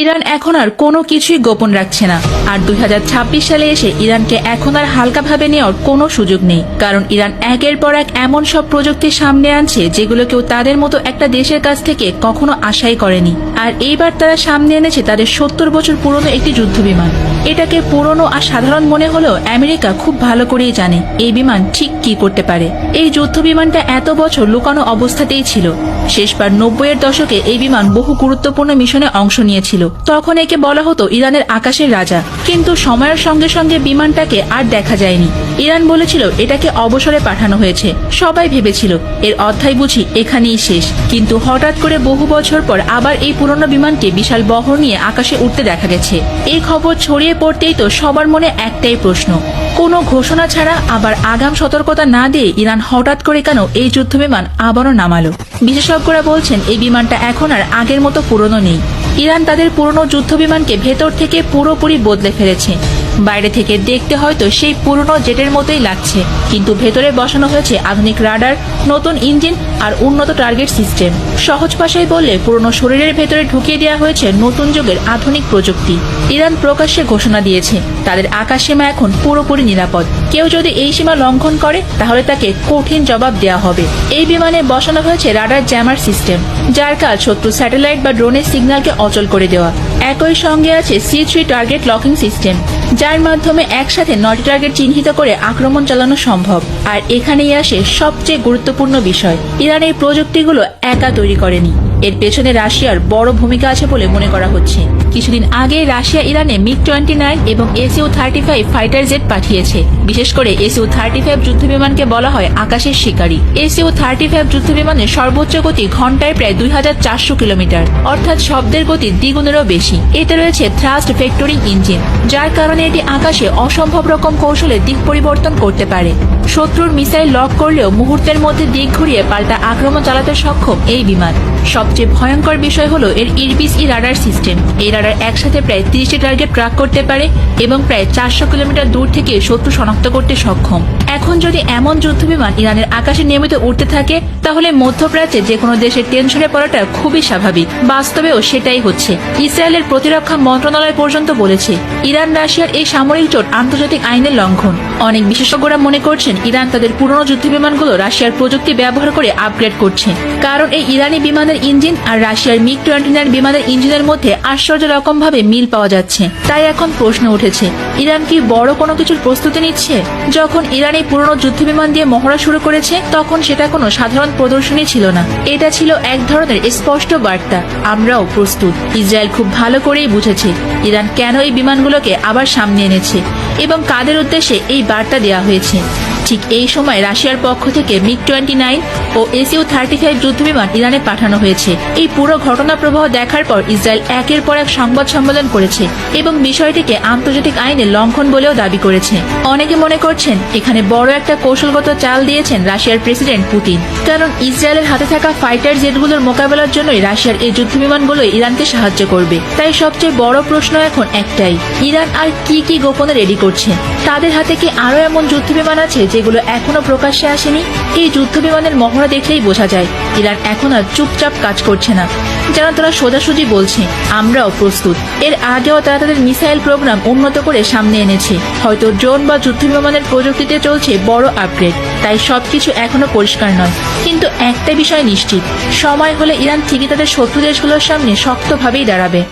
Iran এখন আর কোনো কিছুই গোপন রাখছে না। আর 2026 সালে এসে ইরানকে এখন আর হালকাভাবে নেওয়ার কোনো সুযোগ নেই, কারণ ইরান একের পর এক এমন সব প্রযুক্তি সামনে আনছে যেগুলো কেউ তাদের মতো একটা দেশের কাছ থেকে কখনো আশাই করেনি। আর এইবার তারা সামনে এনেছে তাদের 70 বছর পুরনো একটি যুদ্ধবিমান। এটাকে পুরনো আর সাধারণ মনে হলেও আমেরিকা খুব ভালো করেই জানে এই বিমান ঠিক কি করতে পারে। এই যুদ্ধবিমানটা এত বছর লুকানো অবস্থাতেই ছিল। শেষবার 90-এর দশকে এই বিমান বহু গুরুত্বপূর্ণ মিশনে অংশ নিয়েছিল। তখন একে বলা হতো ইরানের আকাশের রাজা, কিন্তু সময়ের সঙ্গে সঙ্গে বিমানটাকে আর দেখা যায়নি। ইরান বলেছিল এটাকে অবসরে পাঠানো হয়েছে। সবাই ভেবেছিল এর অধ্যায় বুঝি এখানেই শেষ, কিন্তু হঠাৎ করে বহু বছর পর আবার এই পুরনো বিমানটি বিশাল বহর নিয়ে আকাশে উঠতে দেখা গেছে। এই খবর ছড়িয়ে পড়তেই তো সবার মনে একটাই প্রশ্ন, কোনো ঘোষণা ছাড়া আবার আগাম সতর্কতা না দিয়ে ইরান হঠাৎ করে কেন এই যুদ্ধবিমান আবারও নামালো। বিশেষজ্ঞরা বলছেন এই বিমানটা এখন আর আগের মতো পুরনো নেই। ইরান তাদের পুরনো যুদ্ধবিমানকে ভেতর থেকে পুরোপুরি বদলে ফেলেছে। বাইরে থেকে দেখতে হয়তো সেই পুরনো জেটের মতোই লাগছে, কিন্তু ভেতরে বসানো হয়েছে আধুনিক রাডার, নতুন ইঞ্জিন আর উন্নত টার্গেট সিস্টেম। সহজ ভাষায় বললে পুরনো শরীরের ভেতরে ঢুকিয়ে দেওয়া হয়েছে নতুন যুগের আধুনিক প্রযুক্তি। ইরান প্রকাশ্যে ঘোষণা দিয়েছে তাদের আকাশ সীমা এখন পুরোপুরি নিরাপদ। কেউ যদি এই সীমা লঙ্ঘন করে তাহলে তাকে কঠিন জবাব দেওয়া হবে। এই বিমানে বসানো হয়েছে রাডার জ্যামার সিস্টেম, যার কাজ শত্রু স্যাটেলাইট বা ড্রোনের সিগন্যালকে অচল করে দেওয়া। একই সঙ্গে আছে C3 টার্গেট লকিং সিস্টেম, যার মাধ্যমে একসাথে 9টি টার্গেট চিহ্নিত করে আক্রমণ চালানো সম্ভব। আর এখানেই আসে সবচেয়ে গুরুত্বপূর্ণ বিষয়, ইরান এই প্রযুক্তিগুলো একা তৈরি করেনি। এর পেছনে রাশিয়ার বড় ভূমিকা আছে বলে মনে করা হচ্ছে। কিছুদিন আগে রাশিয়া ইরানে MiG-29 এবং Su-35 ফাইটার জেট পাঠিয়েছে। বিশেষ করে Su-35 যুদ্ধবিমানকে বলা হয় আকাশের শিকারী। Su-35 যুদ্ধবিমানের সর্বোচ্চ গতি ঘন্টায় প্রায় 2400 কিলোমিটার, অর্থাৎ শব্দের গতি দ্বিগুণেরও বেশি। এতে রয়েছে থ্রাস্ট ভেক্টরিং ইঞ্জিন, যার কারণে এটি আকাশে অসম্ভব রকম কৌশলে দিক পরিবর্তন করতে পারে। শত্রুর মিসাইল লক করলেও মুহূর্তের মধ্যে দিক ঘুরিয়ে পাল্টা আক্রমণ চালাতে সক্ষম এই বিমান। সবচেয়ে ভয়ঙ্কর বিষয় হলো এর ইরবিস-ই রাডার সিস্টেম। এই রাডার একসাথে প্রায় 30টি টার্গেট ট্র্যাক করতে পারে এবং প্রায় 400 কিলোমিটার দূর থেকে শত্রু শনাক্ত করতে সক্ষম। এখন যদি এমন যুদ্ধবিমান ইরানের আকাশে নিয়মিত উঠতে থাকে, তাহলে মধ্যপ্রাচ্যে যে কোনো দেশের টেনশনে পড়াটা খুবই স্বাভাবিক। বাস্তবেও সেটাই হচ্ছে। ইসরায়েলের প্রতিরক্ষা মন্ত্রণালয় পর্যন্ত বলেছে ইরান রাশিয়ার এই সামরিক জোট আন্তর্জাতিক আইনের লঙ্ঘন। অনেক বিশেষজ্ঞরা মনে করছেন ইরান তাদের পুরনো যুদ্ধবিমানগুলো রাশিয়ার প্রযুক্তি ব্যবহার করে আপগ্রেড করছে, কারণ এই ইরানি বিমানের ইঞ্জিন আর রাশিয়ার MiG-29 বিমানের ইঞ্জিনের মধ্যে আশ্চর্য রকম ভাবে মিল পাওয়া যাচ্ছে। তাই এখন প্রশ্ন উঠেছে, ইরান কি বড় কোনো কিছুর প্রস্তুতি নিচ্ছে? যখন ইরান এই পুরনো যুদ্ধবিমান দিয়ে মহড়া শুরু করেছে, তখন সেটা কোনো সাধারণ প্রদর্শনী ছিল না। এটা ছিল এক ধরনের স্পষ্ট বার্তা, আমরাও প্রস্তুত। ইসরায়েল খুব ভালো করেই বুঝেছে ইরান কেন এই বিমানগুলোকে আবার সামনে এনেছে এবং কাদের উদ্দেশ্যে এই বার্তা দেওয়া হয়েছে। ঠিক এই সময় রাশিয়ার পক্ষ থেকে MiG-29 ও Su-35 যুদ্ধবিমান ইরানে পাঠানো হয়েছে। এই পুরো ঘটনা প্রবাহ দেখার পর ইসরায়েল একের পর এক সংবাদ সম্মেলন করেছে এবং বিষয়টিকে আন্তর্জাতিক আইনের লঙ্ঘন বলেও দাবি করেছে। অনেকে মনে করছেন এখানে বড় একটা কৌশলগত চাল দিয়েছেন রাশিয়ার প্রেসিডেন্ট পুতিন, কারণ ইসরায়েলের হাতে থাকা ফাইটার জেটগুলোর মোকাবেলার জন্যই রাশিয়ার এই যুদ্ধবিমানগুলো ইরানকে সাহায্য করবে। তাই সবচেয়ে বড় প্রশ্ন এখন একটাই, ইরান আর কি কি গোপনে রেডি করছে? তাদের হাতে কি আরো এমন যুদ্ধবিমান আছে যেগুলো এখনো প্রকাশ্যে আসেনি? এই যুদ্ধবিমানের মহড়া দেখলেই বোঝা যায় ইরান এখন আর চুপচাপ কাজ করছে না, যেন তারা সোজাসুজি বলছে আমরাও প্রস্তুত। এর আগেও তারা তাদের মিসাইল প্রোগ্রাম উন্নত করে সামনে এনেছে। হয়তো ড্রোন বা যুদ্ধবিমানের প্রযুক্তিতে চলছে বড় আপগ্রেড, তাই সবকিছু এখনো পরিষ্কার নয়। কিন্তু একটা বিষয় নিশ্চিত, সময় হলে ইরান ঠিকই তাদের শত্রু দেশগুলোর সামনে শক্তভাবেই দাঁড়াবে।